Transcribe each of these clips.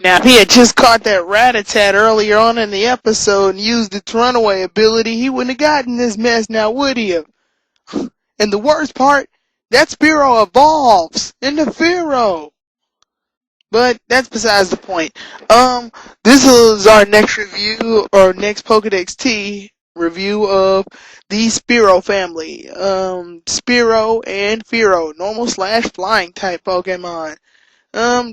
Now, if he had just caught that Rattata earlier on in the episode and used its runaway ability, he wouldn't have gotten this mess now, would he have? And the worst part, that Spearow evolves into Fearow. But that's besides the point. This is our next review, or next PokedexT review of the Spearow family. Spearow and Fearow, normal slash flying type Pokemon.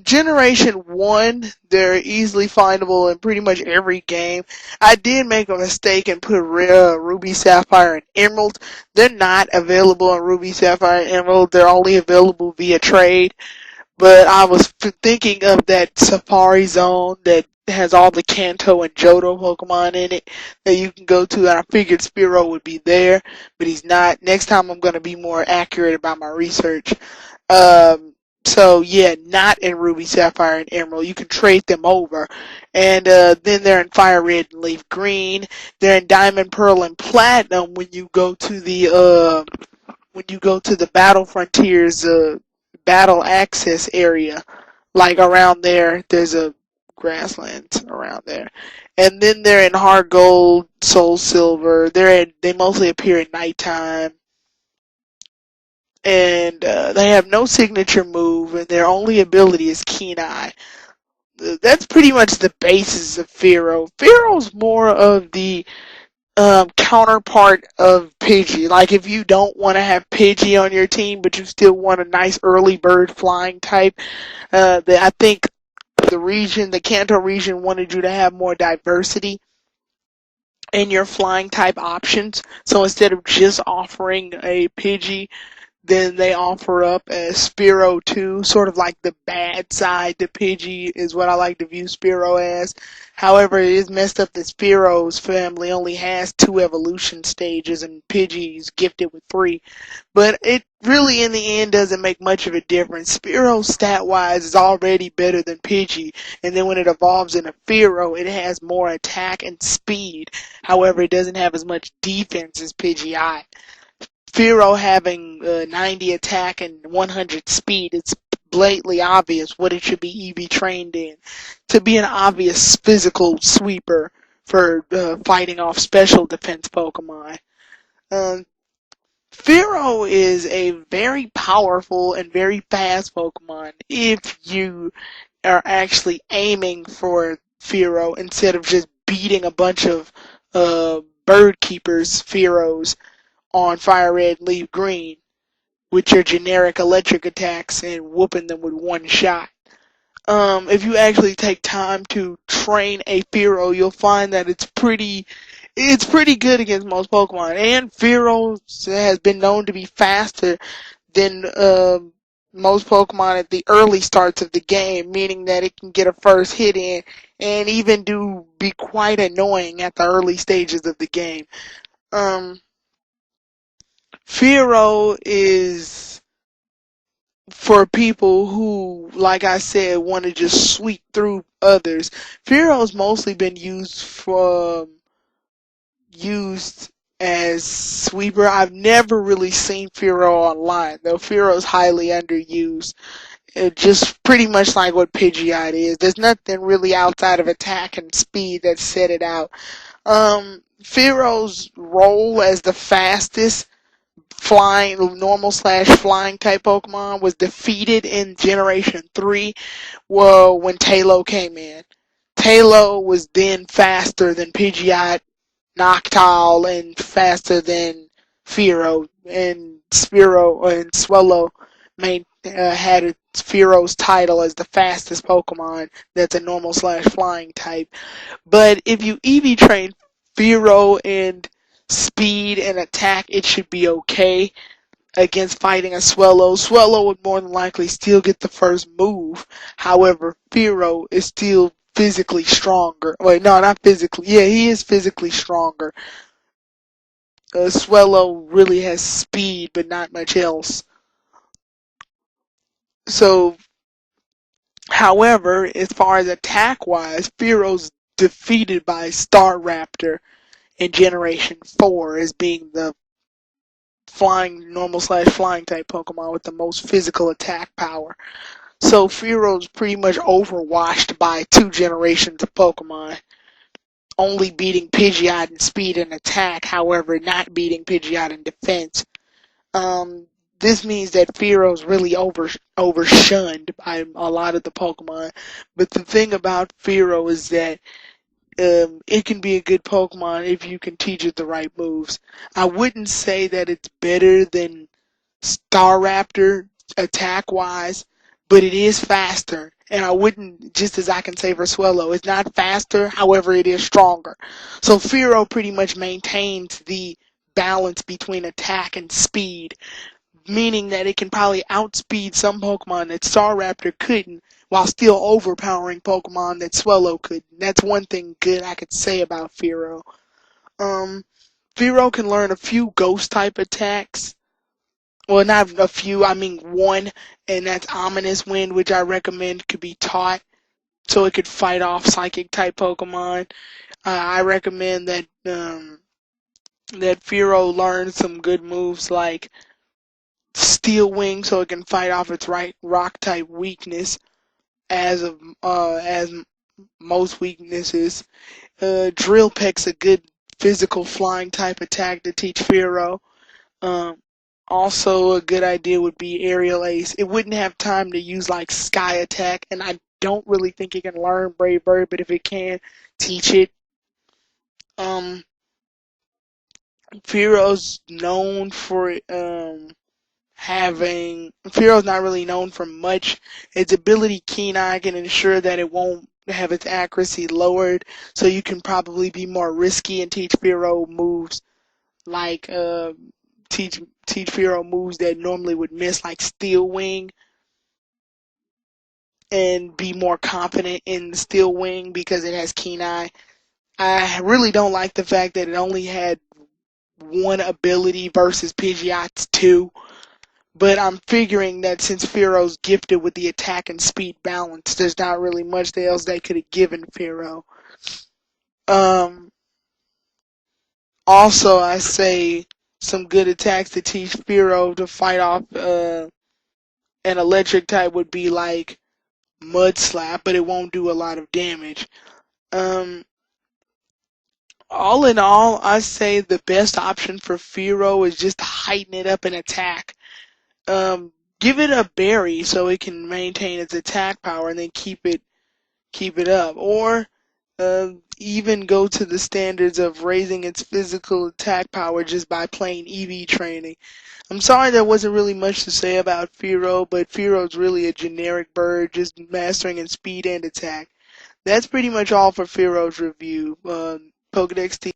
Generation 1, they're easily findable in pretty much every game. I did make a mistake and put Ruby, Sapphire, and Emerald. They're not available in Ruby, Sapphire, and Emerald. They're only available via trade. But I was thinking of that Safari Zone that has all the Kanto and Johto Pokemon in it that you can go to, and I figured Spearow would be there, but he's not. Next time I'm going to be more accurate about my research. So yeah, not in Ruby, Sapphire, and Emerald. You can trade them over. And then they're in Fire Red and Leaf Green. They're in Diamond, Pearl, and Platinum when you go to the Battle Frontiers battle access area. Like around there's a grasslands around there. And then they're in Heart Gold, Soul Silver. They mostly appear at nighttime. And they have no signature move, and their only ability is Keen Eye. That's pretty much the basis of Fearow. Fearow's more of the counterpart of Pidgey. Like if you don't want to have Pidgey on your team, but you still want a nice early bird flying type, I think the Kanto region wanted you to have more diversity in your flying type options. So instead of just offering a Pidgey, then they offer up a Spearow 2, sort of like the bad side to Pidgey is what I like to view Spearow as. However, it is messed up that Spearow's family only has 2 evolution stages and Pidgey's gifted with 3. But it really in the end doesn't make much of a difference. Spearow stat-wise is already better than Pidgey, and then when it evolves into Fearow, it has more attack and speed. However, it doesn't have as much defense as Pidgeot. Fearow having 90 attack and 100 speed, it's blatantly obvious what it should be EV trained in. To be an obvious physical sweeper for fighting off special defense Pokemon. Um, Fearow is a very powerful and very fast Pokemon if you are actually aiming for Fearow instead of just beating a bunch of bird keepers Fearows on Fire Red, Leaf Green with your generic electric attacks and whooping them with one shot. If you actually take time to train a Fearow, you'll find that it's pretty good against most Pokemon. And Fearow has been known to be faster than most Pokemon at the early starts of the game, meaning that it can get a first hit in and even be quite annoying at the early stages of the game. Fearow is for people who, like I said, want to just sweep through others. Fearow's mostly been used as sweeper. I've never really seen Fearow online, though Fearow's highly underused. Just pretty much like what Pidgeot is. There's nothing really outside of attack and speed that set it out. Fearow's role as the fastest normal slash flying type Pokemon was defeated in Generation 3 when Tailo came in. Tailo was then faster than Pidgeot, Noctowl, and faster than Fearow, and Swellow had Fearow's title as the fastest Pokemon that's a normal slash flying type. But if you EV train Fearow and speed and attack, it should be okay against fighting a Swellow. Swellow would more than likely still get the first move. However, Fearow is still physically stronger. Wait, no, not physically. Yeah, he is physically stronger. Swellow really has speed, but not much else. So, however, as far as attack-wise, Fearow's defeated by Staraptor in Generation 4 as being the normal slash flying type Pokemon with the most physical attack power. So Fearow's pretty much overwashed by 2 generations of Pokemon, only beating Pidgeot in speed and attack, however not beating Pidgeot in defense. Um, this means that Fearow's really overshunned by a lot of the Pokemon. But the thing about Fearow is that it can be a good Pokemon if you can teach it the right moves. I wouldn't say that it's better than Staraptor attack wise, but it is faster. And I wouldn't, just as I can say for Swellow, it's not faster, however, it is stronger. So Fearow pretty much maintains the balance between attack and speed, meaning that it can probably outspeed some Pokemon that Staraptor couldn't, while still overpowering Pokemon that Swellow couldn't. That's one thing good I could say about Fearow. Um, Fearow can learn a few ghost type attacks. Well, not a few, I mean one, and that's Ominous Wind, which I recommend could be taught so it could fight off psychic type Pokemon. I recommend that Fearow learn some good moves like Steel Wing so it can fight off its right rock type weakness as most weaknesses. Drill Peck's a good physical flying type attack to teach Fearow. Um, Also, a good idea would be Aerial Ace. It wouldn't have time to use like Sky Attack, and I don't really think it can learn Brave Bird, but if it can, teach it. Um, Fearow's known for Fearow's not really known for much. Its ability Keen Eye can ensure that it won't have its accuracy lowered, so you can probably be more risky and teach Fearow moves like teach Fearow moves that normally would miss, like Steel Wing, and be more confident in the Steel Wing because it has Keen Eye. I really don't like the fact that it only had one ability versus Pidgeot's two. But I'm figuring that since Fearow's gifted with the attack and speed balance, there's not really much else they could have given Fearow. Um, Also, I say some good attacks to teach Fearow to fight off an electric type would be like Mud Slap, but it won't do a lot of damage. Um, all in all, I say the best option for Fearow is just to heighten it up in attack. Give it a berry so it can maintain its attack power and then keep it up, or even go to the standards of raising its physical attack power just by playing EV training. I'm sorry there wasn't really much to say about Fearow, but Fearow's really a generic bird, just mastering in speed and attack. That's pretty much all for Fearow's review. PokedexT